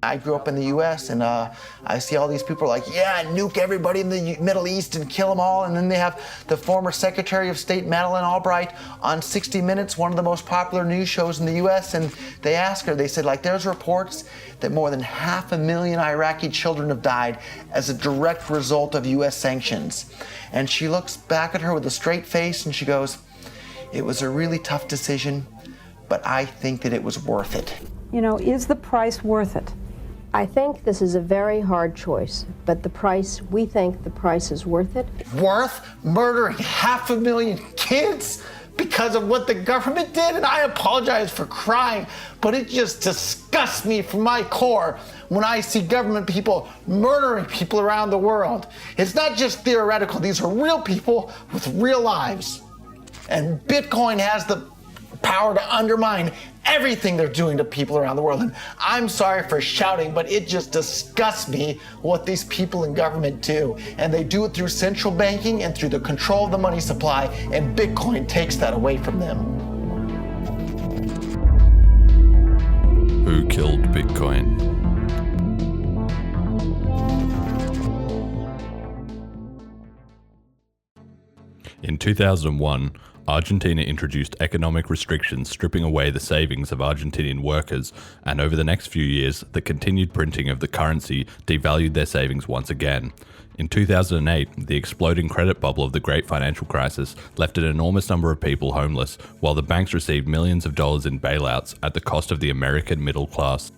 I grew up in the US and I see all these people like, yeah, nuke everybody in the Middle East and kill them all. And then they have the former Secretary of State, Madeleine Albright, on 60 Minutes, one of the most popular news shows in the US. And they ask her, they said, like, there's reports that more than 500,000 Iraqi children have died as a direct result of US sanctions. And she looks back at her with a straight face and she goes, it was a really tough decision, but I think that it was worth it. You know, is the price worth it? I think this is a very hard choice, but we think the price is worth it. Worth murdering 500,000 kids because of what the government did? And I apologize for crying, but it just disgusts me from my core when I see government people murdering people around the world. It's not just theoretical, these are real people with real lives. And Bitcoin has the power to undermine everything they're doing to people around the world. And I'm sorry for shouting, but it just disgusts me what these people in government do. And they do it through central banking and through the control of the money supply, and Bitcoin takes that away from them. Who killed Bitcoin? In 2001, Argentina introduced economic restrictions stripping away the savings of Argentinian workers, and over the next few years, the continued printing of the currency devalued their savings once again. In 2008, the exploding credit bubble of the Great Financial Crisis left an enormous number of people homeless, while the banks received millions of dollars in bailouts at the cost of the American middle class.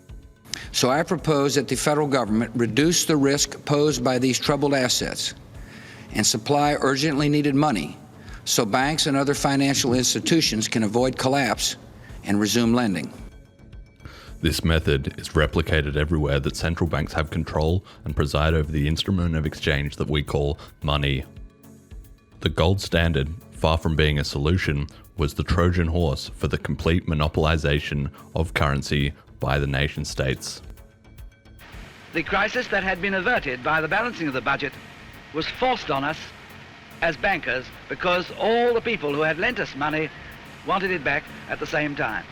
So I propose that the federal government reduce the risk posed by these troubled assets and supply urgently needed money so banks and other financial institutions can avoid collapse and resume lending. This method is replicated everywhere that central banks have control and preside over the instrument of exchange that we call money. The gold standard, far from being a solution, was the Trojan horse for the complete monopolization of currency by the nation states. The crisis that had been averted by the balancing of the budget was forced on us as bankers because all the people who had lent us money wanted it back at the same time.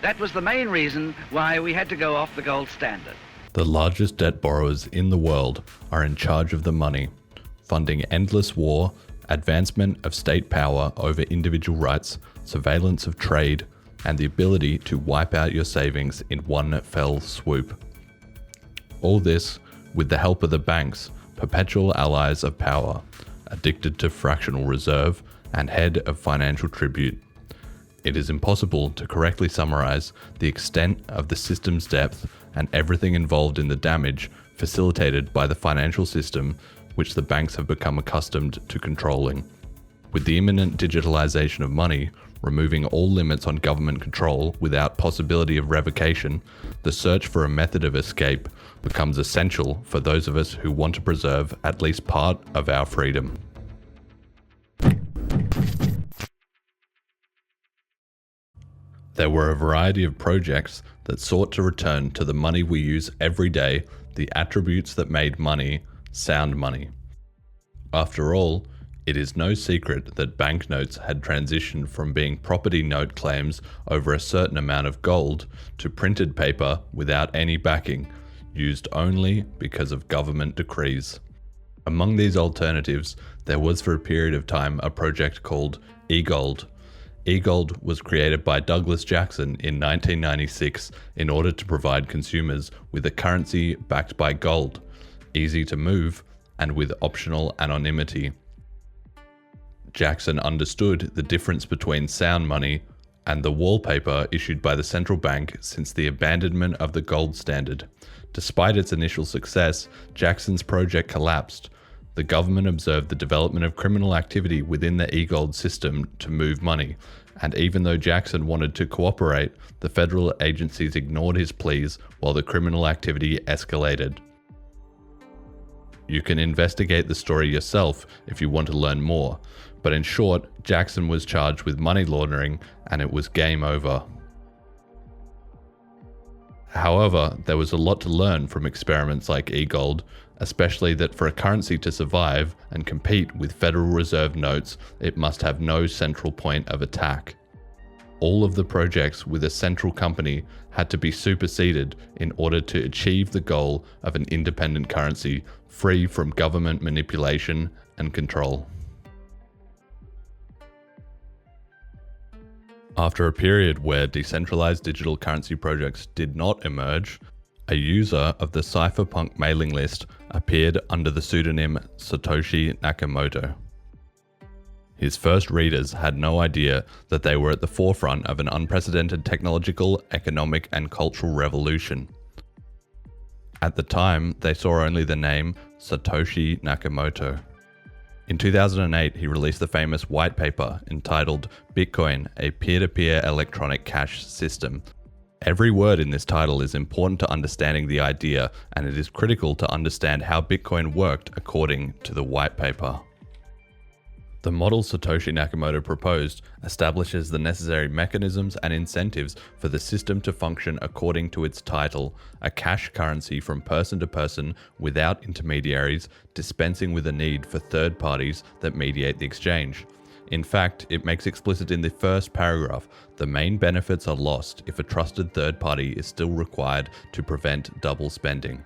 That was the main reason why we had to go off the gold standard. The largest debt borrowers in the world are in charge of the money, funding endless war, advancement of state power over individual rights, surveillance of trade, and the ability to wipe out your savings in one fell swoop. All this with the help of the banks, perpetual allies of power, addicted to fractional reserve and head of financial tribute. It is impossible to correctly summarize the extent of the system's depth and everything involved in the damage facilitated by the financial system which the banks have become accustomed to controlling. With the imminent digitalization of money, removing all limits on government control without possibility of revocation, the search for a method of escape becomes essential for those of us who want to preserve at least part of our freedom. There were a variety of projects that sought to return to the money we use every day the attributes that made money sound money. After all, it is no secret that banknotes had transitioned from being property note claims over a certain amount of gold to printed paper without any backing, used only because of government decrees. Among these alternatives, there was for a period of time a project called eGold. eGold was created by Douglas Jackson in 1996 in order to provide consumers with a currency backed by gold, easy to move, and with optional anonymity. Jackson understood the difference between sound money and the wallpaper issued by the central bank since the abandonment of the gold standard. Despite its initial success, Jackson's project collapsed. The government observed the development of criminal activity within the eGold system to move money, and even though Jackson wanted to cooperate, the federal agencies ignored his pleas while the criminal activity escalated. You can investigate the story yourself if you want to learn more, but in short, Jackson was charged with money laundering and it was game over. However, there was a lot to learn from experiments like eGold, especially that for a currency to survive and compete with Federal Reserve notes, it must have no central point of attack. All of the projects with a central company had to be superseded in order to achieve the goal of an independent currency free from government manipulation and control. After a period where decentralized digital currency projects did not emerge, a user of the cypherpunk mailing list appeared under the pseudonym Satoshi Nakamoto. His first readers had no idea that they were at the forefront of an unprecedented technological, economic, and cultural revolution. At the time, they saw only the name Satoshi Nakamoto. In 2008, he released the famous white paper entitled Bitcoin, a peer-to-peer electronic cash system. Every word in this title is important to understanding the idea, and it is critical to understand how Bitcoin worked according to the white paper. The model Satoshi Nakamoto proposed establishes the necessary mechanisms and incentives for the system to function according to its title, a cash currency from person to person without intermediaries, dispensing with a need for third parties that mediate the exchange. In fact, it makes explicit in the first paragraph, the main benefits are lost if a trusted third party is still required to prevent double spending.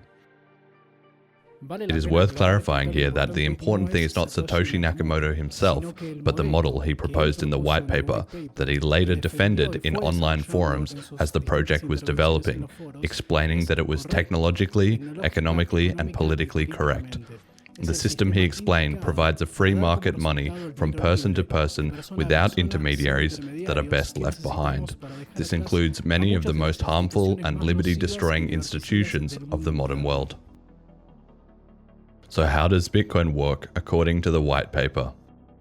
It is worth clarifying here that the important thing is not Satoshi Nakamoto himself, but the model he proposed in the white paper that he later defended in online forums as the project was developing, explaining that it was technologically, economically, and politically correct. The system, he explained, provides a free market money from person to person without intermediaries that are best left behind. This includes many of the most harmful and liberty-destroying institutions of the modern world. So how does Bitcoin work according to the white paper?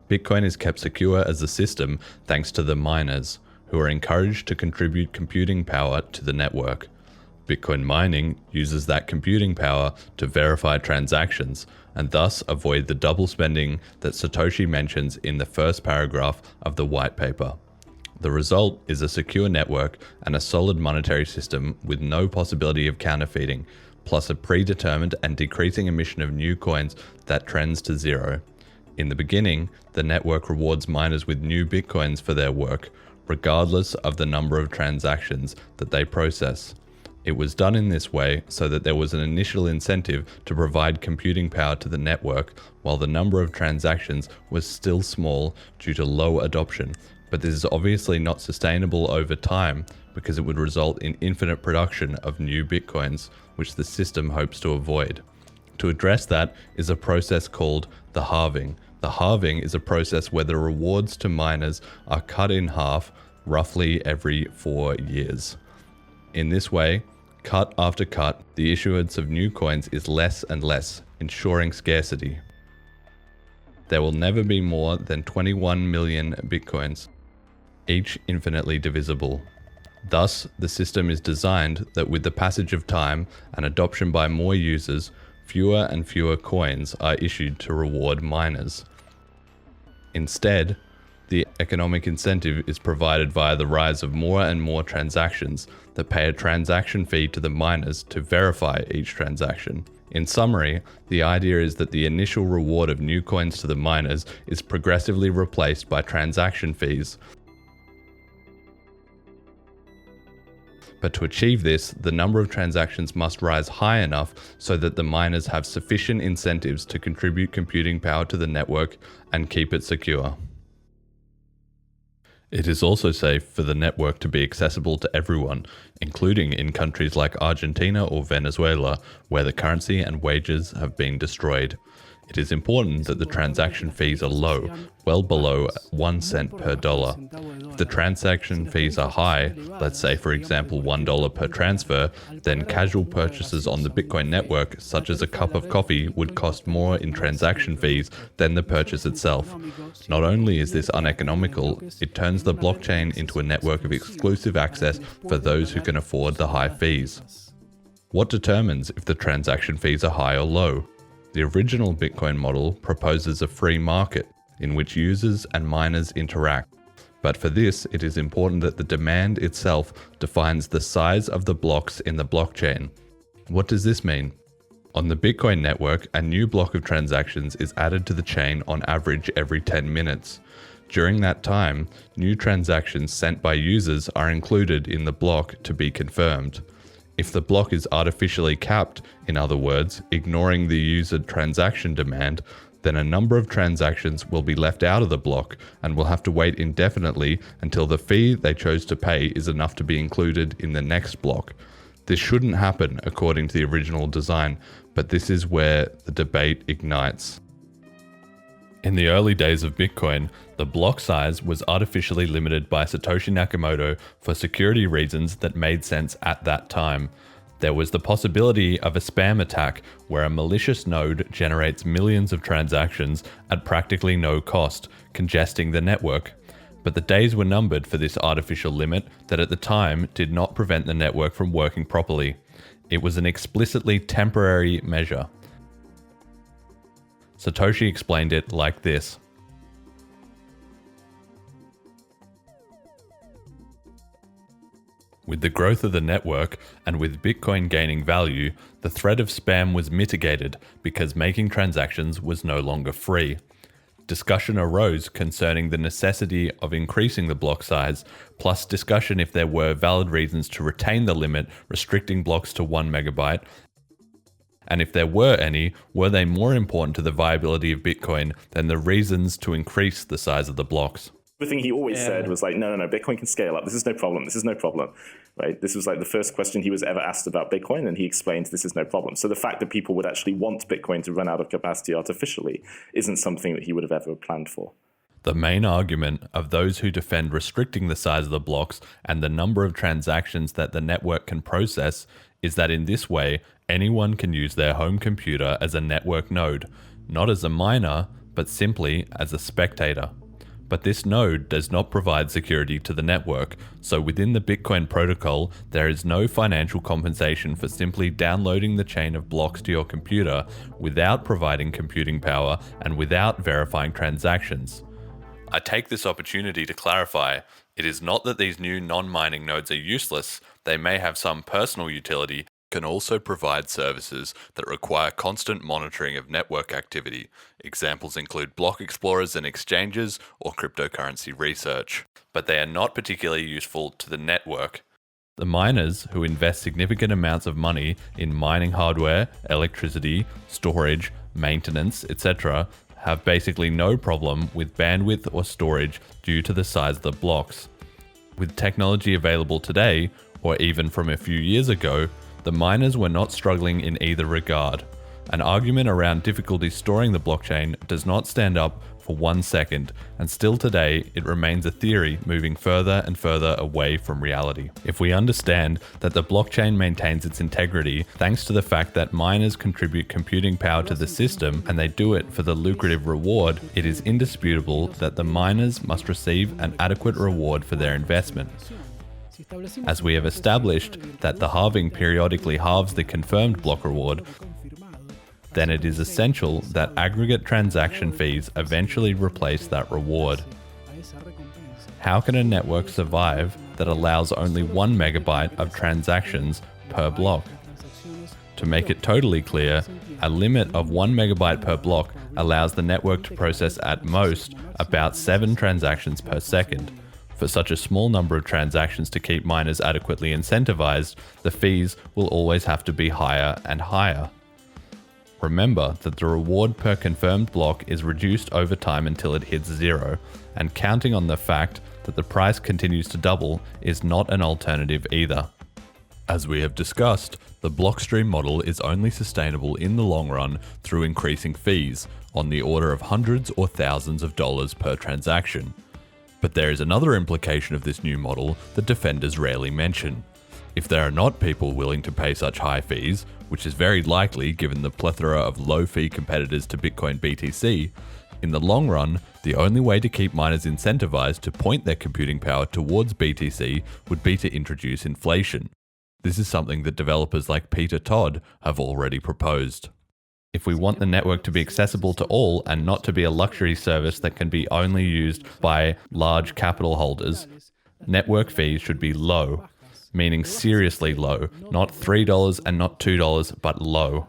Bitcoin is kept secure as a system thanks to the miners, who are encouraged to contribute computing power to the network. Bitcoin mining uses that computing power to verify transactions and thus avoid the double spending that Satoshi mentions in the first paragraph of the white paper. The result is a secure network and a solid monetary system with no possibility of counterfeiting, plus a predetermined and decreasing emission of new coins that trends to zero. In the beginning, the network rewards miners with new bitcoins for their work, regardless of the number of transactions that they process. It was done in this way so that there was an initial incentive to provide computing power to the network while the number of transactions was still small due to low adoption. But this is obviously not sustainable over time because it would result in infinite production of new bitcoins, which the system hopes to avoid. To address that is a process called the halving. The halving is a process where the rewards to miners are cut in half roughly every 4 years. In this way, cut after cut, the issuance of new coins is less and less, ensuring scarcity. There will never be more than 21 million bitcoins, each infinitely divisible. Thus, the system is designed that with the passage of time and adoption by more users, fewer and fewer coins are issued to reward miners. Instead, the economic incentive is provided via the rise of more and more transactions that pay a transaction fee to the miners to verify each transaction. In summary, the idea is that the initial reward of new coins to the miners is progressively replaced by transaction fees. But to achieve this, the number of transactions must rise high enough so that the miners have sufficient incentives to contribute computing power to the network and keep it secure. It is also safe for the network to be accessible to everyone, including in countries like Argentina or Venezuela, where the currency and wages have been destroyed. It is important that the transaction fees are low, well below 1 cent per dollar. If the transaction fees are high, let's say for example $1 per transfer, then casual purchases on the Bitcoin network, such as a cup of coffee, would cost more in transaction fees than the purchase itself. Not only is this uneconomical, it turns the blockchain into a network of exclusive access for those who can afford the high fees. What determines if the transaction fees are high or low? The original Bitcoin model proposes a free market in which users and miners interact. But for this, it is important that the demand itself defines the size of the blocks in the blockchain. What does this mean? On the Bitcoin network, a new block of transactions is added to the chain on average every 10 minutes. During that time, new transactions sent by users are included in the block to be confirmed. If the block is artificially capped, in other words, ignoring the user transaction demand, then a number of transactions will be left out of the block and will have to wait indefinitely until the fee they chose to pay is enough to be included in the next block. This shouldn't happen according to the original design, but this is where the debate ignites. In the early days of Bitcoin, the block size was artificially limited by Satoshi Nakamoto for security reasons that made sense at that time. There was the possibility of a spam attack where a malicious node generates millions of transactions at practically no cost, congesting the network. But the days were numbered for this artificial limit that at the time did not prevent the network from working properly. It was an explicitly temporary measure. Satoshi explained it like this. With the growth of the network and with Bitcoin gaining value, the threat of spam was mitigated because making transactions was no longer free. Discussion arose concerning the necessity of increasing the block size, plus discussion if there were valid reasons to retain the limit restricting blocks to 1 megabyte, and if there were any, were they more important to the viability of Bitcoin than the reasons to increase the size of the blocks? The thing he always said was like, no, Bitcoin can scale up. This is no problem. This is no problem, right? This was like the first question he was ever asked about Bitcoin, and he explained this is no problem. So the fact that people would actually want Bitcoin to run out of capacity artificially isn't something that he would have ever planned for. The main argument of those who defend restricting the size of the blocks and the number of transactions that the network can process is that in this way, anyone can use their home computer as a network node, not as a miner, but simply as a spectator. But this node does not provide security to the network, so within the Bitcoin protocol, there is no financial compensation for simply downloading the chain of blocks to your computer without providing computing power and without verifying transactions. I take this opportunity to clarify, it is not that these new non-mining nodes are useless, they may have some personal utility, can also provide services that require constant monitoring of network activity. Examples include block explorers and exchanges or cryptocurrency research, but they are not particularly useful to the network. The miners who invest significant amounts of money in mining hardware, electricity, storage, maintenance, etc., have basically no problem with bandwidth or storage due to the size of the blocks. With technology available today, or even from a few years ago, the miners were not struggling in either regard. An argument around difficulty storing the blockchain does not stand up for 1 second, and still today it remains a theory moving further and further away from reality. If we understand that the blockchain maintains its integrity thanks to the fact that miners contribute computing power to the system and they do it for the lucrative reward, it is indisputable that the miners must receive an adequate reward for their investment. As we have established that the halving periodically halves the confirmed block reward, then it is essential that aggregate transaction fees eventually replace that reward. How can a network survive that allows only 1 megabyte of transactions per block? To make it totally clear, a limit of 1 megabyte per block allows the network to process at most about 7 transactions per second. For such a small number of transactions to keep miners adequately incentivized, the fees will always have to be higher and higher. Remember that the reward per confirmed block is reduced over time until it hits 0, and counting on the fact that the price continues to double is not an alternative either. As we have discussed, the Blockstream model is only sustainable in the long run through increasing fees, on the order of hundreds or thousands of dollars per transaction. But there is another implication of this new model that defenders rarely mention. If there are not people willing to pay such high fees, which is very likely given the plethora of low-fee competitors to Bitcoin BTC, in the long run, the only way to keep miners incentivized to point their computing power towards BTC would be to introduce inflation. This is something that developers like Peter Todd have already proposed. If we want the network to be accessible to all and not to be a luxury service that can be only used by large capital holders, network fees should be low, meaning seriously low, not $3 and not $2, but low.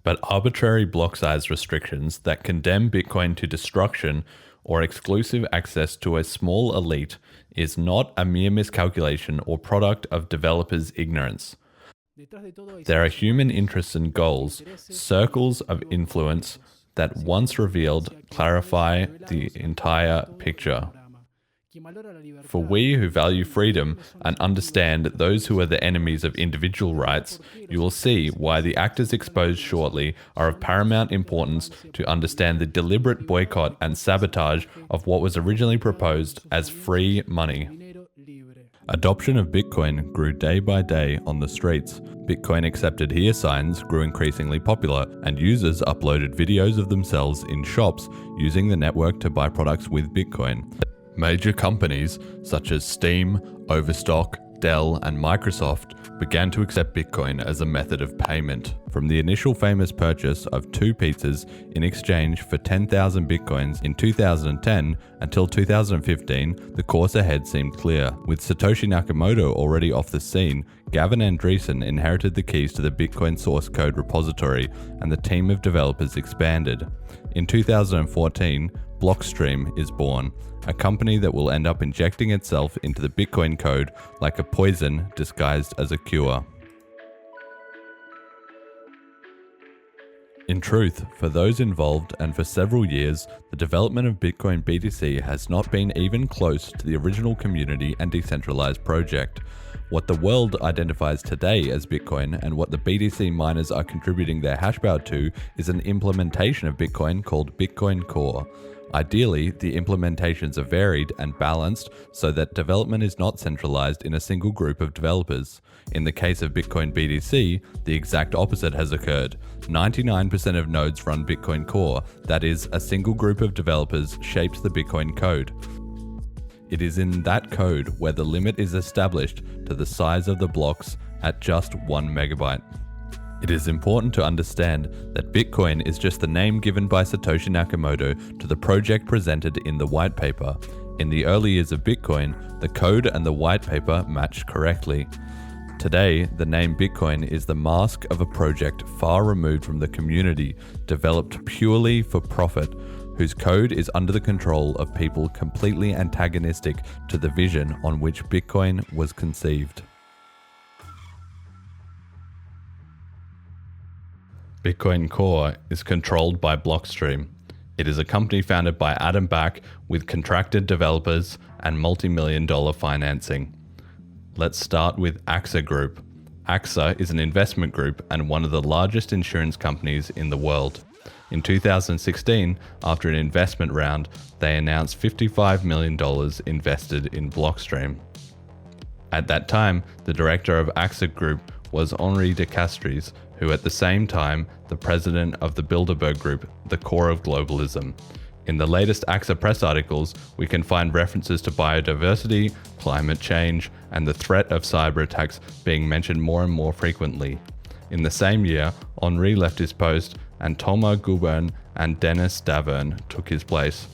But arbitrary block size restrictions that condemn Bitcoin to destruction or exclusive access to a small elite is not a mere miscalculation or product of developers' ignorance. There are human interests and goals, circles of influence that once revealed clarify the entire picture. For we who value freedom and understand those who are the enemies of individual rights, you will see why the actors exposed shortly are of paramount importance to understand the deliberate boycott and sabotage of what was originally proposed as free money. Adoption of Bitcoin grew day by day on the streets. Bitcoin accepted here signs grew increasingly popular, and users uploaded videos of themselves in shops using the network to buy products with Bitcoin. Major companies such as Steam, Overstock, Dell, and Microsoft began to accept Bitcoin as a method of payment. From the initial famous purchase of 2 pizzas in exchange for 10,000 Bitcoins in 2010 until 2015, the course ahead seemed clear. With Satoshi Nakamoto already off the scene, Gavin Andresen inherited the keys to the Bitcoin source code repository, and the team of developers expanded. In 2014, Blockstream is born, a company that will end up injecting itself into the Bitcoin code like a poison disguised as a cure. In truth, for those involved and for several years, the development of Bitcoin BTC has not been even close to the original community and decentralized project. What the world identifies today as Bitcoin and what the BTC miners are contributing their hashpower to is an implementation of Bitcoin called Bitcoin Core. Ideally, the implementations are varied and balanced so that development is not centralized in a single group of developers. In the case of Bitcoin BTC, the exact opposite has occurred. 99% of nodes run Bitcoin Core, that is, a single group of developers shapes the Bitcoin code. It is in that code where the limit is established to the size of the blocks at just 1 megabyte. It is important to understand that Bitcoin is just the name given by Satoshi Nakamoto to the project presented in the white paper. In the early years of Bitcoin, the code and the white paper matched correctly. Today, the name Bitcoin is the mask of a project far removed from the community, developed purely for profit, whose code is under the control of people completely antagonistic to the vision on which Bitcoin was conceived. Bitcoin Core is controlled by Blockstream. It is a company founded by Adam Back with contracted developers and multi-million-dollar financing. Let's start with AXA Group. AXA is an investment group and one of the largest insurance companies in the world. In 2016, after an investment round, they announced $55 million invested in Blockstream. At that time, the director of AXA Group was Henri de Castries, who at the same time the president of the Bilderberg Group, the core of globalism. In the latest AXA press articles, we can find references to biodiversity, climate change, and the threat of cyber attacks being mentioned more and more frequently. In the same year, Henri left his post and Thomas Gubern and Dennis Davern took his place.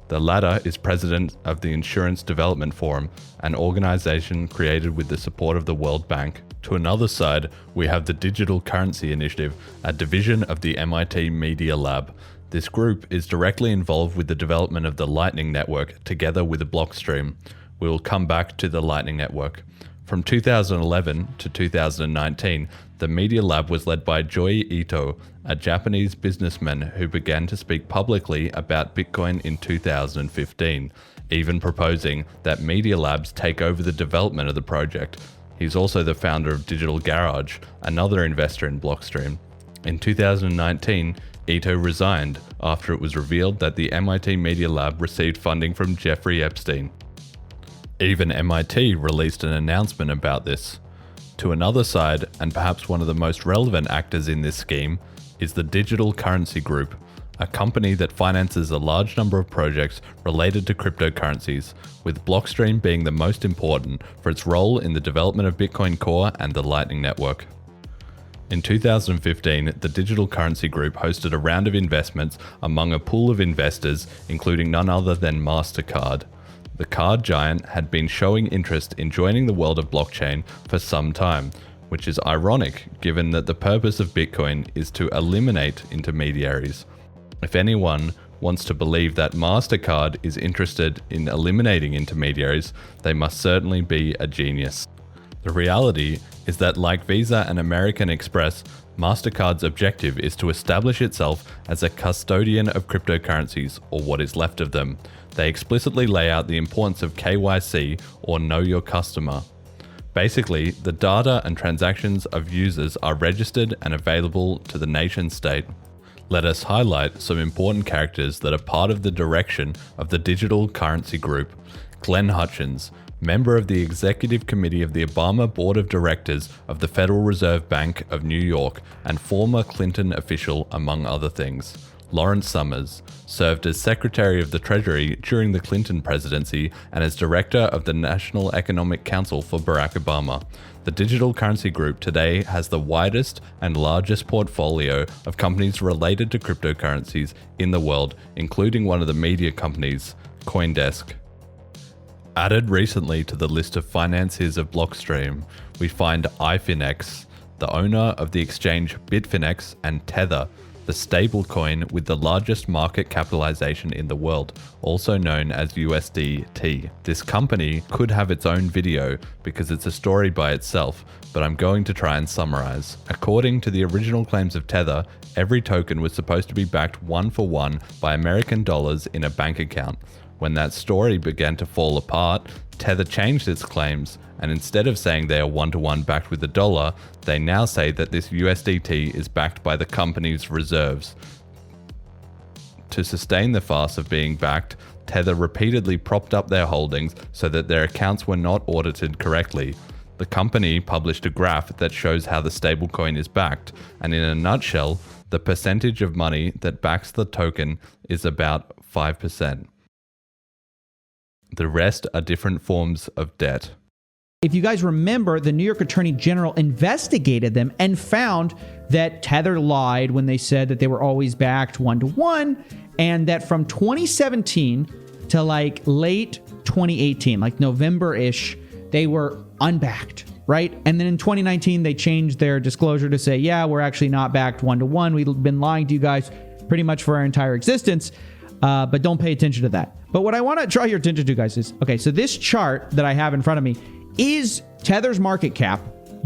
The latter is president of the Insurance Development Forum, an organization created with the support of the World Bank. To another side, we have the Digital Currency Initiative, a division of the MIT Media Lab. This group is directly involved with the development of the Lightning Network together with the Blockstream. We will come back to the Lightning Network. From 2011 to 2019, the Media Lab was led by Joi Ito, a Japanese businessman who began to speak publicly about Bitcoin in 2015, even proposing that Media Labs take over the development of the project. He's also the founder of Digital Garage, another investor in Blockstream. In 2019, Ito resigned after it was revealed that the MIT Media Lab received funding from Jeffrey Epstein. Even MIT released an announcement about this. To another side, and perhaps one of the most relevant actors in this scheme, is the Digital Currency Group, a company that finances a large number of projects related to cryptocurrencies, with Blockstream being the most important for its role in the development of Bitcoin Core and the Lightning Network. In 2015, the Digital Currency Group hosted a round of investments among a pool of investors, including none other than MasterCard. The card giant had been showing interest in joining the world of blockchain for some time, which is ironic given that the purpose of Bitcoin is to eliminate intermediaries. If anyone wants to believe that MasterCard is interested in eliminating intermediaries, they must certainly be a genius. The reality is that, like Visa and American Express, MasterCard's objective is to establish itself as a custodian of cryptocurrencies, or what is left of them. They explicitly lay out the importance of KYC, or Know Your Customer. Basically, the data and transactions of users are registered and available to the nation state. Let us highlight some important characters that are part of the direction of the Digital Currency Group. Glenn Hutchins, member of the Executive Committee of the Obama Board of Directors of the Federal Reserve Bank of New York and former Clinton official, among other things. Lawrence Summers served as Secretary of the Treasury during the Clinton presidency and as Director of the National Economic Council for Barack Obama. The Digital Currency Group today has the widest and largest portfolio of companies related to cryptocurrencies in the world, including one of the media companies, CoinDesk. Added recently to the list of financiers of Blockstream, we find iFinex, the owner of the exchange Bitfinex, and Tether, the stablecoin with the largest market capitalization in the world, also known as USDT. This company could have its own video because it's a story by itself, but I'm going to try and summarize. According to the original claims of Tether, every token was supposed to be backed one for one by American dollars in a bank account. When that story began to fall apart, Tether changed its claims, and instead of saying they are one-to-one backed with a dollar, they now say that this USDT is backed by the company's reserves. To sustain the farce of being backed, Tether repeatedly propped up their holdings so that their accounts were not audited correctly. The company published a graph that shows how the stablecoin is backed, and in a nutshell, the percentage of money that backs the token is about 5%. The rest are different forms of debt. If you guys remember, the New York Attorney General investigated them and found that Tether lied when they said that they were always backed one-to-one, and that from 2017 to like late 2018, like November-ish, they were unbacked, right? And then in 2019, they changed their disclosure to say, yeah, we're actually not backed one-to-one. We've been lying to you guys pretty much for our entire existence, but don't pay attention to that. But what I want to draw your attention to, guys, is, okay, so this chart that I have in front of me is Tether's market cap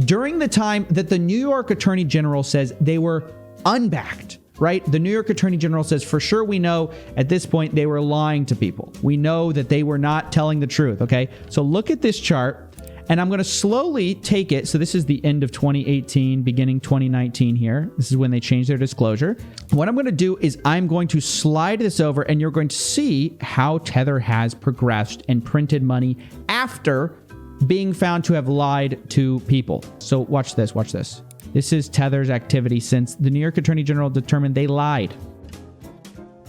during the time that the New York Attorney General says they were unbacked, right? The New York Attorney General says, for sure, we know at this point they were lying to people. We know that they were not telling the truth, okay? So look at this chart, and I'm going to slowly take it. So this is the end of 2018, beginning 2019 here. This is when they changed their disclosure. What I'm going to do is I'm going to slide this over, and you're going to see how Tether has progressed and printed money after being found to have lied to people. So watch this, watch this. This is Tether's activity since the New York Attorney General determined they lied.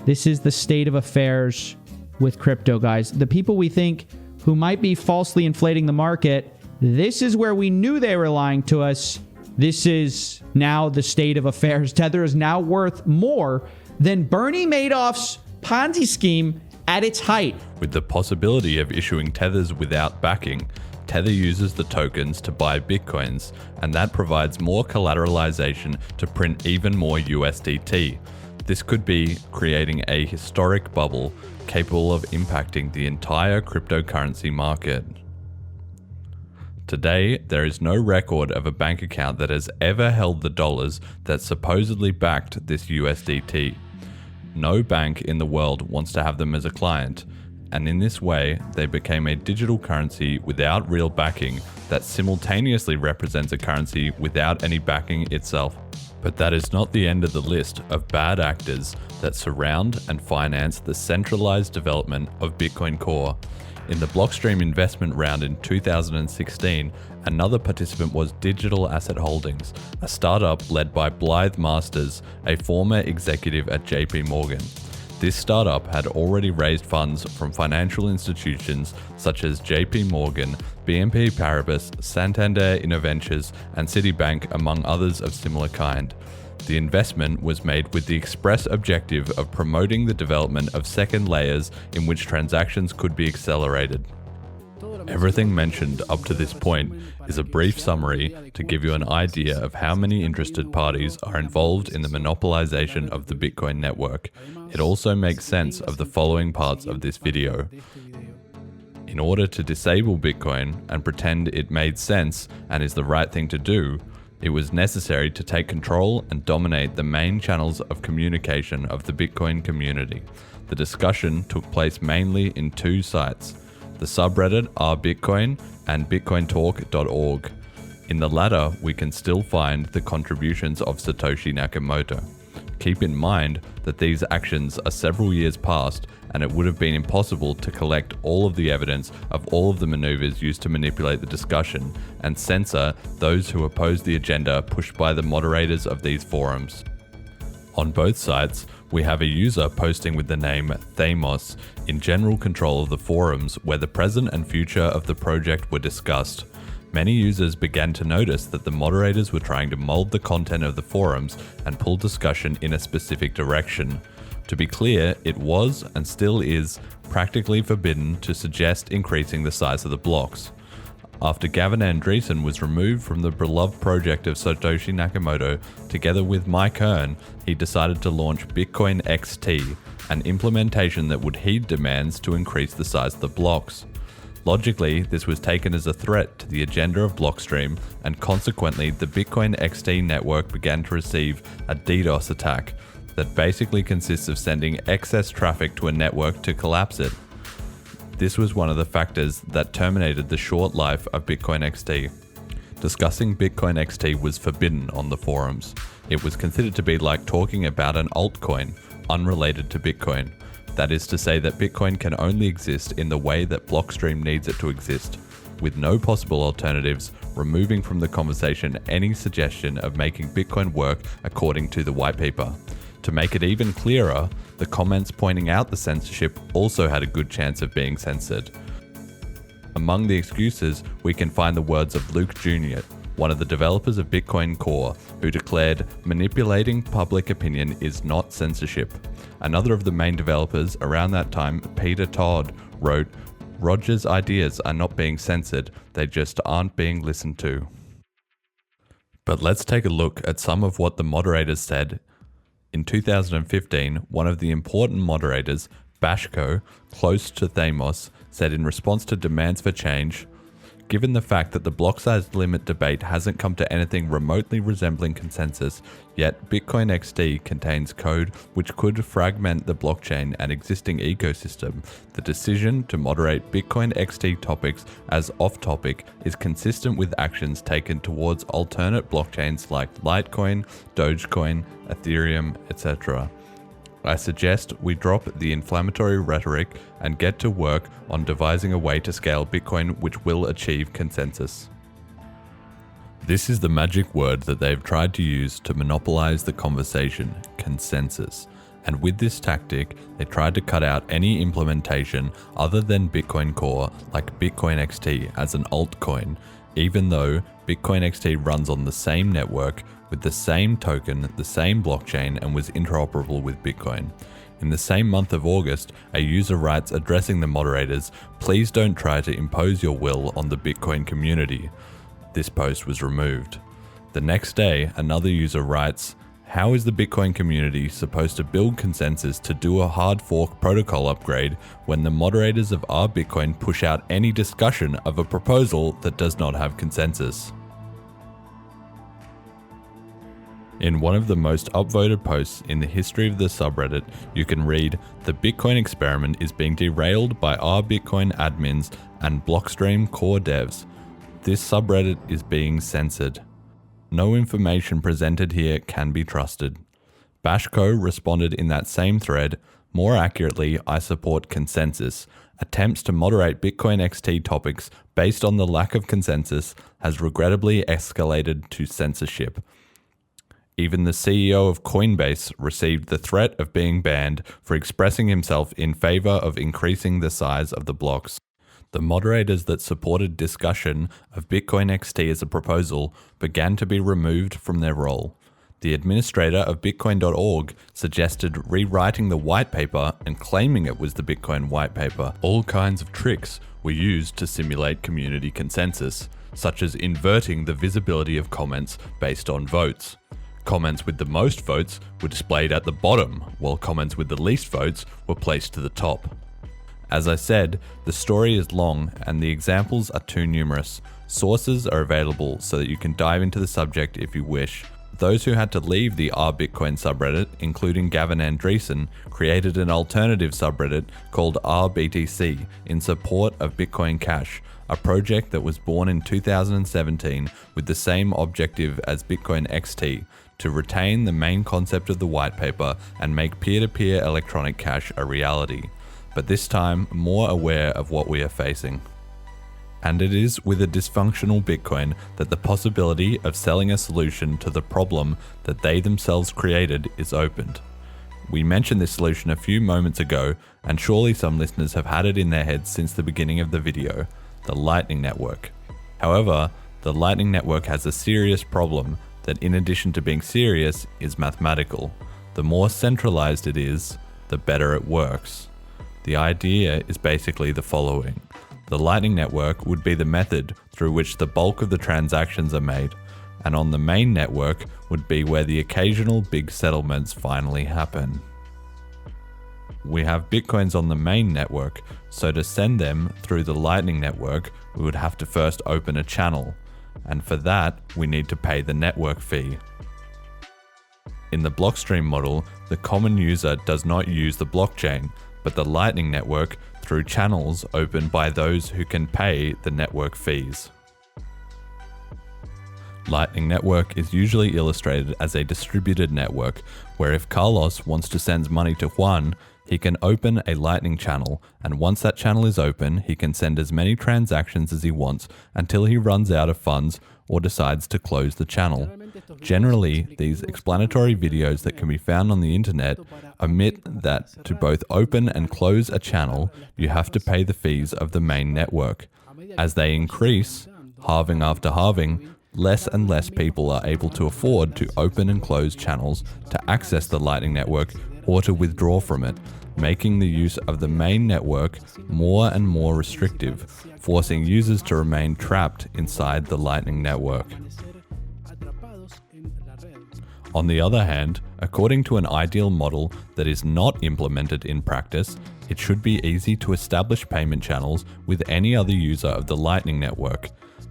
This is the state of affairs with crypto, guys. The people we think who might be falsely inflating the market, this is where we knew they were lying to us. This is now the state of affairs. Tether is now worth more than Bernie Madoff's Ponzi scheme at its height. With the possibility of issuing Tethers without backing, Tether uses the tokens to buy Bitcoins, and that provides more collateralization to print even more USDT. This could be creating a historic bubble capable of impacting the entire cryptocurrency market. Today, there is no record of a bank account that has ever held the dollars that supposedly backed this USDT. No bank in the world wants to have them as a client, and in this way, they became a digital currency without real backing that simultaneously represents a currency without any backing itself. But that is not the end of the list of bad actors that surround and finance the centralized development of Bitcoin Core. In the Blockstream investment round in 2016, another participant was Digital Asset Holdings, a startup led by Blythe Masters, a former executive at JP Morgan. This startup had already raised funds from financial institutions such as JP Morgan, BNP Paribas, Santander Innoventures, and Citibank, among others of similar kind. The investment was made with the express objective of promoting the development of second layers in which transactions could be accelerated. Everything mentioned up to this point is a brief summary to give you an idea of how many interested parties are involved in the monopolization of the Bitcoin network. It also makes sense of the following parts of this video. In order to disable Bitcoin and pretend it made sense and is the right thing to do, it was necessary to take control and dominate the main channels of communication of the Bitcoin community. The discussion took place mainly in two sites, the subreddit rbitcoin and bitcointalk.org. In the latter, we can still find the contributions of Satoshi Nakamoto. Keep in mind that these actions are several years past, and it would have been impossible to collect all of the evidence of all of the maneuvers used to manipulate the discussion and censor those who oppose the agenda pushed by the moderators of these forums. On both sites, we have a user posting with the name Thamos in general control of the forums where the present and future of the project were discussed. Many users began to notice that the moderators were trying to mold the content of the forums and pull discussion in a specific direction. To be clear, it was and still is practically forbidden to suggest increasing the size of the blocks. After Gavin Andresen was removed from the beloved project of Satoshi Nakamoto, together with Mike Hearn, he decided to launch Bitcoin XT, an implementation that would heed demands to increase the size of the blocks. Logically, this was taken as a threat to the agenda of Blockstream, and consequently the Bitcoin XT network began to receive a DDoS attack that basically consists of sending excess traffic to a network to collapse it. This was one of the factors that terminated the short life of Bitcoin XT. Discussing Bitcoin XT was forbidden on the forums. It was considered to be like talking about an altcoin, unrelated to Bitcoin. That is to say that Bitcoin can only exist in the way that Blockstream needs it to exist, with no possible alternatives, removing from the conversation any suggestion of making Bitcoin work according to the white paper. To make it even clearer, the comments pointing out the censorship also had a good chance of being censored. Among the excuses, we can find the words of Luke Jr., one of the developers of Bitcoin Core, who declared, "Manipulating public opinion is not censorship." Another of the main developers around that time, Peter Todd, wrote, "Roger's ideas are not being censored, they just aren't being listened to." But let's take a look at some of what the moderators said. In 2015, one of the important moderators, Bashko, close to Thamos, said in response to demands for change, "Given the fact that the block size limit debate hasn't come to anything remotely resembling consensus, yet Bitcoin XT contains code which could fragment the blockchain and existing ecosystem, the decision to moderate Bitcoin XT topics as off-topic is consistent with actions taken towards alternate blockchains like Litecoin, Dogecoin, Ethereum, etc. I suggest we drop the inflammatory rhetoric and get to work on devising a way to scale Bitcoin which will achieve consensus." This is the magic word that they've tried to use to monopolize the conversation, consensus. And with this tactic, they tried to cut out any implementation other than Bitcoin Core, like Bitcoin XT as an altcoin, even though Bitcoin XT runs on the same network, with the same token, the same blockchain, and was interoperable with Bitcoin. In the same month of August, a user writes addressing the moderators, "Please don't try to impose your will on the Bitcoin community." This post was removed. The next day, another user writes, "How is the Bitcoin community supposed to build consensus to do a hard fork protocol upgrade when the moderators of rbitcoin push out any discussion of a proposal that does not have consensus?" In one of the most upvoted posts in the history of the subreddit, you can read, "The Bitcoin experiment is being derailed by rbitcoin admins and Blockstream core devs. This subreddit is being censored. No information presented here can be trusted." Bashko responded in that same thread, "More accurately, I support consensus. Attempts to moderate Bitcoin XT topics based on the lack of consensus has regrettably escalated to censorship." Even the CEO of Coinbase received the threat of being banned for expressing himself in favor of increasing the size of the blocks. The moderators that supported discussion of Bitcoin XT as a proposal began to be removed from their role. The administrator of Bitcoin.org suggested rewriting the white paper and claiming it was the Bitcoin white paper. All kinds of tricks were used to simulate community consensus, such as inverting the visibility of comments based on votes. Comments with the most votes were displayed at the bottom, while comments with the least votes were placed to the top. As I said, the story is long and the examples are too numerous. Sources are available so that you can dive into the subject if you wish. Those who had to leave the r/Bitcoin subreddit, including Gavin Andreessen, created an alternative subreddit called r/BTC in support of Bitcoin Cash, a project that was born in 2017 with the same objective as Bitcoin XT, to retain the main concept of the white paper and make peer-to-peer electronic cash a reality, but this time more aware of what we are facing. And it is with a dysfunctional Bitcoin that the possibility of selling a solution to the problem that they themselves created is opened. We mentioned this solution a few moments ago, and surely some listeners have had it in their heads since the beginning of the video: the Lightning Network. However, the Lightning Network has a serious problem that, in addition to being serious, is mathematical. The more centralized it is, the better it works. The idea is basically the following. The Lightning Network would be the method through which the bulk of the transactions are made, and on the main network would be where the occasional big settlements finally happen. We have Bitcoins on the main network, so to send them through the Lightning Network, we would have to first open a channel, and for that, we need to pay the network fee. In the Blockstream model, the common user does not use the blockchain, but the Lightning Network through channels opened by those who can pay the network fees. Lightning Network is usually illustrated as a distributed network, where if Carlos wants to send money to Juan, he can open a Lightning channel, and once that channel is open, he can send as many transactions as he wants until he runs out of funds or decides to close the channel. Generally, these explanatory videos that can be found on the internet omit that to both open and close a channel, you have to pay the fees of the main network. As they increase, halving after halving, less and less people are able to afford to open and close channels to access the Lightning Network or to withdraw from it, making the use of the main network more and more restrictive, forcing users to remain trapped inside the Lightning Network. On the other hand, according to an ideal model that is not implemented in practice, it should be easy to establish payment channels with any other user of the Lightning Network.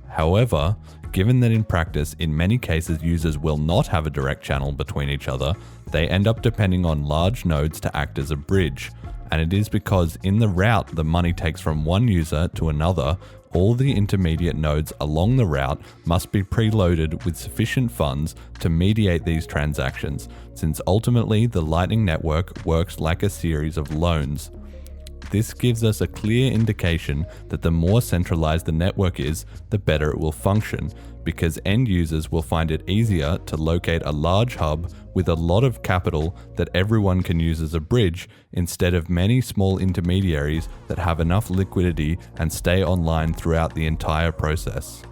However, given that in practice, in many cases users will not have a direct channel between each other, they end up depending on large nodes to act as a bridge. And it is because in the route the money takes from one user to another, all the intermediate nodes along the route must be preloaded with sufficient funds to mediate these transactions, since ultimately the Lightning Network works like a series of loans. This gives us a clear indication that the more centralized the network is, the better it will function, because end users will find it easier to locate a large hub with a lot of capital that everyone can use as a bridge, instead of many small intermediaries that have enough liquidity and stay online throughout the entire process.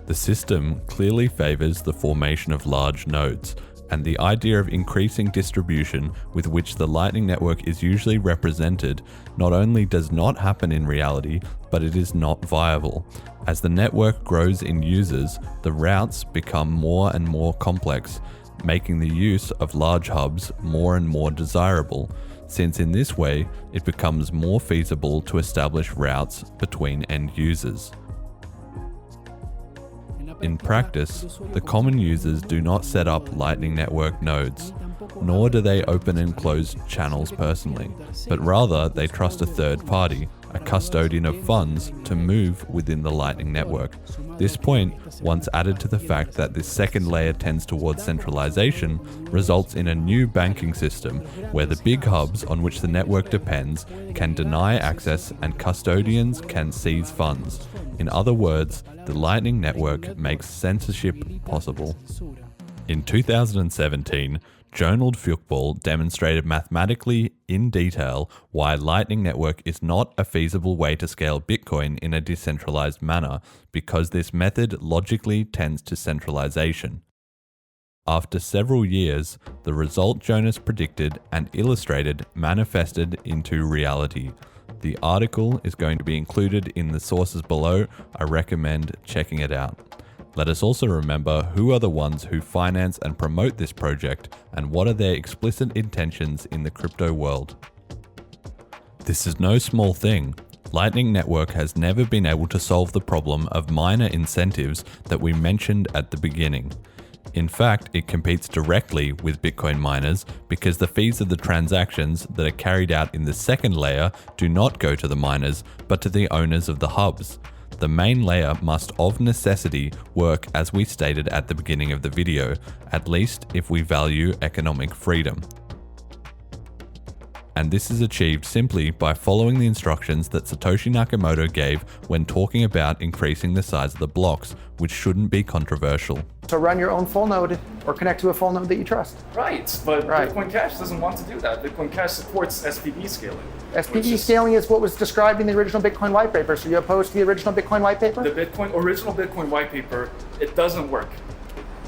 The system clearly favors the formation of large nodes, and the idea of increasing distribution with which the Lightning Network is usually represented not only does not happen in reality, but it is not viable. As the network grows in users, the routes become more and more complex, making the use of large hubs more and more desirable, since in this way it becomes more feasible to establish routes between end users. In practice, the common users do not set up Lightning Network nodes, nor do they open and close channels personally, but rather they trust a third party, a custodian of funds, to move within the Lightning Network. This point, once added to the fact that this second layer tends towards centralization, results in a new banking system where the big hubs on which the network depends can deny access and custodians can seize funds. In other words, the Lightning Network makes censorship possible. In 2017, Jonald Fuchbal demonstrated mathematically in detail why Lightning Network is not a feasible way to scale Bitcoin in a decentralized manner, because this method logically tends to centralization. After several years, the result Jonas predicted and illustrated manifested into reality. The article is going to be included in the sources below. I recommend checking it out. Let us also remember who are the ones who finance and promote this project and what are their explicit intentions in the crypto world. This is no small thing. Lightning Network has never been able to solve the problem of miner incentives that we mentioned at the beginning. In fact, it competes directly with Bitcoin miners because the fees of the transactions that are carried out in the second layer do not go to the miners, but to the owners of the hubs. The main layer must of necessity work as we stated at the beginning of the video, at least if we value economic freedom. And this is achieved simply by following the instructions that Satoshi Nakamoto gave when talking about increasing the size of the blocks, which shouldn't be controversial. So run your own full node or connect to a full node that you trust. Right, but Bitcoin Cash doesn't want to do that. Bitcoin Cash supports SPV scaling. SPV scaling is what was described in the original Bitcoin white paper. So you opposed to the original Bitcoin white paper? The original Bitcoin white paper, it doesn't work.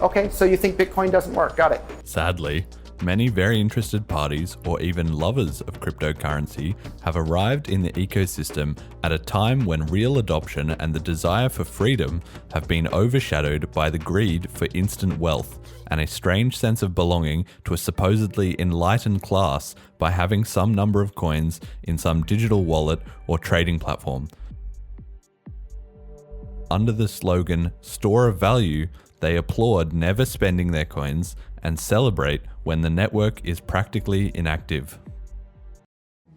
Okay, so you think Bitcoin doesn't work. Got it. Sadly, many very interested parties or even lovers of cryptocurrency have arrived in the ecosystem at a time when real adoption and the desire for freedom have been overshadowed by the greed for instant wealth and a strange sense of belonging to a supposedly enlightened class by having some number of coins in some digital wallet or trading platform. Under the slogan "Store of Value," they applaud never spending their coins and celebrate when the network is practically inactive.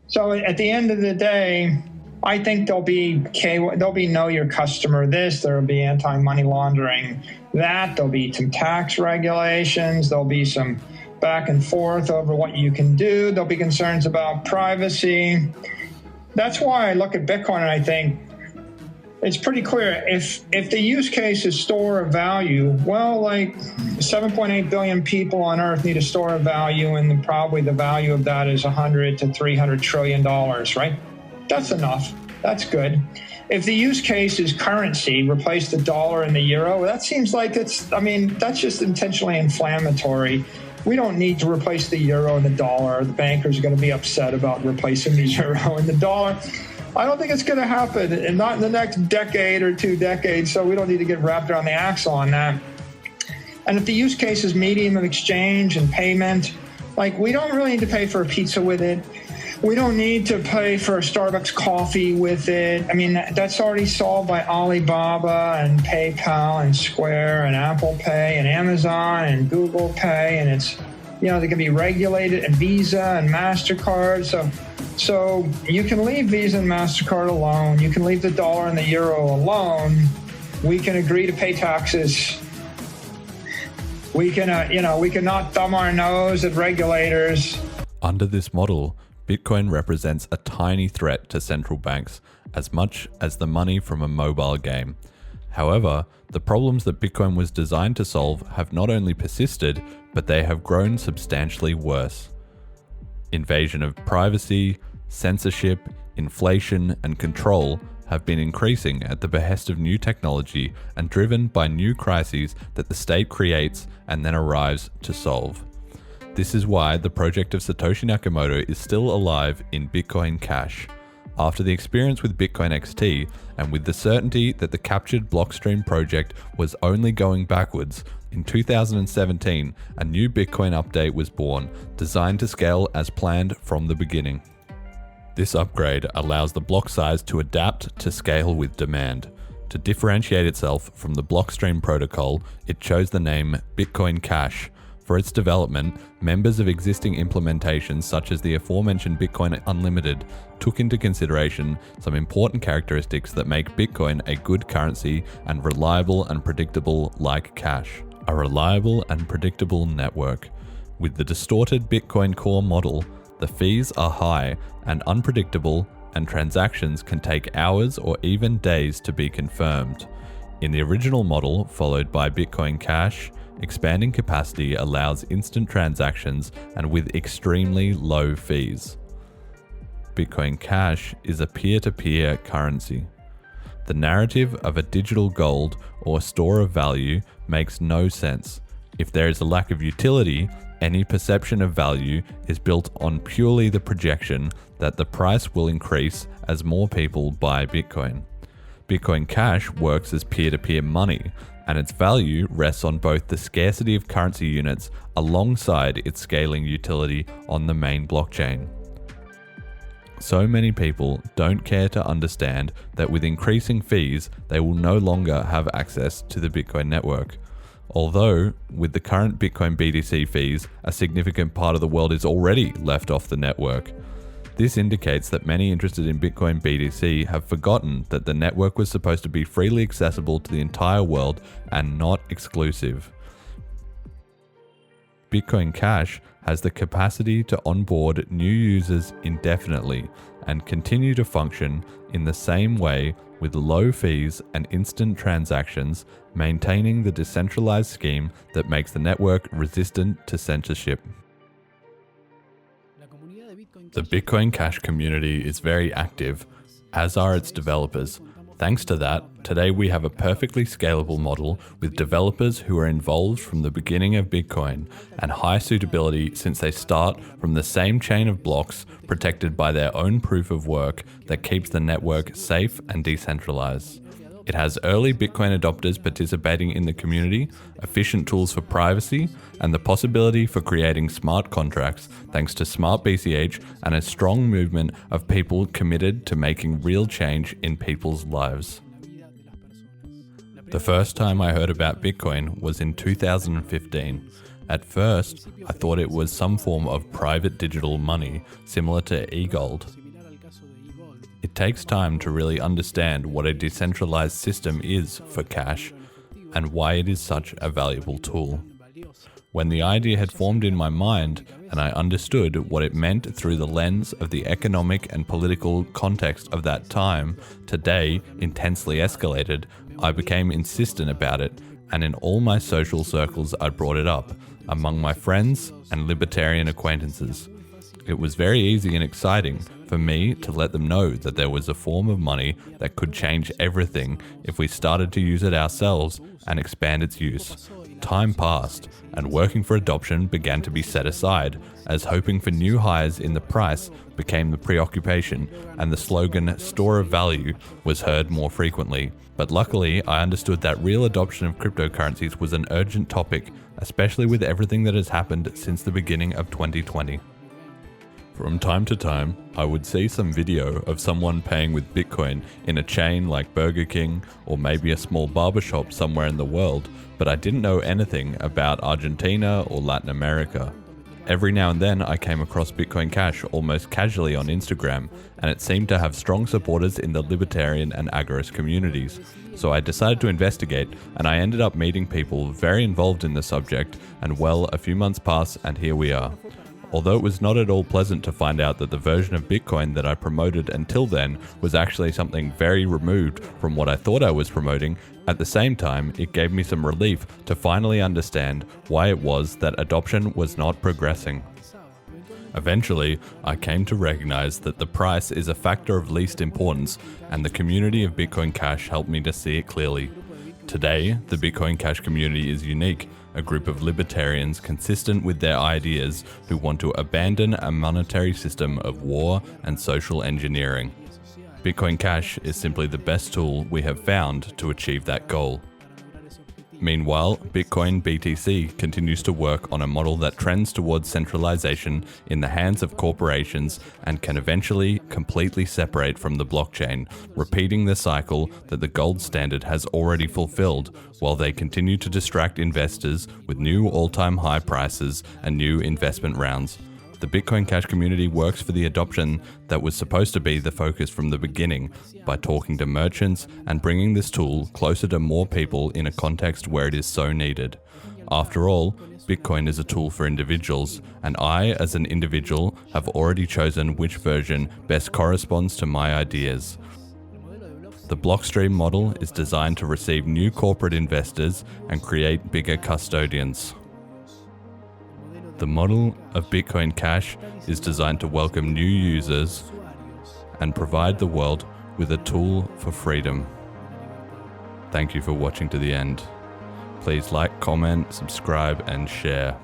So at the end of the day, I think there'll be know your customer this, there'll be anti-money laundering that, there'll be some tax regulations, there'll be some back and forth over what you can do, there'll be concerns about privacy. That's why I look at Bitcoin and I think, it's pretty clear. If the use case is store of value, well, like 7.8 billion people on Earth need a store of value, and probably the value of that is $100 to $300 trillion, right? That's enough. That's good. If the use case is currency, replace the dollar and the euro, that seems like that's just intentionally inflammatory. We don't need to replace the euro and the dollar. The bankers are going to be upset about replacing the euro and the dollar. I don't think it's going to happen, and not in the next decade or 2 decades, so we don't need to get wrapped around the axle on that. And if the use case is medium of exchange and payment, like we don't really need to pay for a pizza with it. We don't need to pay for a Starbucks coffee with it. I mean, that's already solved by Alibaba and PayPal and Square and Apple Pay and Amazon and Google Pay, and it's, they can be regulated, and Visa and MasterCard. So you can leave Visa and MasterCard alone. You can leave the dollar and the euro alone. We can agree to pay taxes. We can, we can not thumb our nose at regulators. Under this model, Bitcoin represents a tiny threat to central banks, as much as the money from a mobile game. However, the problems that Bitcoin was designed to solve have not only persisted, but they have grown substantially worse. Invasion of privacy, censorship, inflation, and control have been increasing at the behest of new technology and driven by new crises that the state creates and then arrives to solve. This is why the project of Satoshi Nakamoto is still alive in Bitcoin Cash. After the experience with Bitcoin XT, and with the certainty that the captured Blockstream project was only going backwards, in 2017, a new Bitcoin update was born, designed to scale as planned from the beginning. This upgrade allows the block size to adapt to scale with demand. To differentiate itself from the Blockstream protocol, it chose the name Bitcoin Cash. For its development, members of existing implementations such as the aforementioned Bitcoin Unlimited took into consideration some important characteristics that make Bitcoin a good currency and reliable and predictable like cash. A reliable and predictable network. With the distorted Bitcoin core model, the fees are high and unpredictable, and transactions can take hours or even days to be confirmed. In the original model, followed by Bitcoin Cash, expanding capacity allows instant transactions and with extremely low fees. Bitcoin Cash is a peer-to-peer currency. The narrative of a digital gold or store of value makes no sense. If there is a lack of utility, any perception of value is built on purely the projection that the price will increase as more people buy Bitcoin. Bitcoin Cash works as peer-to-peer money, and its value rests on both the scarcity of currency units alongside its scaling utility on the main blockchain. So many people don't care to understand that with increasing fees, they will no longer have access to the Bitcoin network. Although, with the current Bitcoin BTC fees, a significant part of the world is already left off the network. This indicates that many interested in Bitcoin BTC have forgotten that the network was supposed to be freely accessible to the entire world and not exclusive. Bitcoin Cash has the capacity to onboard new users indefinitely and continue to function in the same way with low fees and instant transactions, maintaining the decentralized scheme that makes the network resistant to censorship. The Bitcoin Cash community is very active, as are its developers. Thanks to that, today we have a perfectly scalable model with developers who are involved from the beginning of Bitcoin and high suitability since they start from the same chain of blocks protected by their own proof of work that keeps the network safe and decentralized. It has early Bitcoin adopters participating in the community, efficient tools for privacy, and the possibility for creating smart contracts thanks to Smart BCH and a strong movement of people committed to making real change in people's lives. The first time I heard about Bitcoin was in 2015. At first, I thought it was some form of private digital money similar to e-gold. It takes time to really understand what a decentralized system is for cash and why it is such a valuable tool. When the idea had formed in my mind and I understood what it meant through the lens of the economic and political context of that time, today intensely escalated, I became insistent about it, and in all my social circles I brought it up, among my friends and libertarian acquaintances. It was very easy and exciting for me to let them know that there was a form of money that could change everything if we started to use it ourselves and expand its use. Time passed, and working for adoption began to be set aside, as hoping for new highs in the price became the preoccupation, and the slogan "store of value" was heard more frequently. But luckily, I understood that real adoption of cryptocurrencies was an urgent topic, especially with everything that has happened since the beginning of 2020. From time to time, I would see some video of someone paying with Bitcoin in a chain like Burger King or maybe a small barbershop somewhere in the world, but I didn't know anything about Argentina or Latin America. Every now and then I came across Bitcoin Cash almost casually on Instagram, and it seemed to have strong supporters in the libertarian and agorist communities. So I decided to investigate, and I ended up meeting people very involved in the subject, and well, a few months passed and here we are. Although it was not at all pleasant to find out that the version of Bitcoin that I promoted until then was actually something very removed from what I thought I was promoting, at the same time it gave me some relief to finally understand why it was that adoption was not progressing. Eventually, I came to recognize that the price is a factor of least importance, and the community of Bitcoin Cash helped me to see it clearly. Today, the Bitcoin Cash community is unique, a group of libertarians consistent with their ideas who want to abandon a monetary system of war and social engineering. Bitcoin Cash is simply the best tool we have found to achieve that goal. Meanwhile, Bitcoin BTC continues to work on a model that trends towards centralization in the hands of corporations and can eventually completely separate from the blockchain, repeating the cycle that the gold standard has already fulfilled, while they continue to distract investors with new all-time high prices and new investment rounds. The Bitcoin Cash community works for the adoption that was supposed to be the focus from the beginning, by talking to merchants and bringing this tool closer to more people in a context where it is so needed. After all, Bitcoin is a tool for individuals, and I, as an individual, have already chosen which version best corresponds to my ideas. The Blockstream model is designed to receive new corporate investors and create bigger custodians. The model of Bitcoin Cash is designed to welcome new users and provide the world with a tool for freedom. Thank you for watching to the end. Please like, comment, subscribe, and share.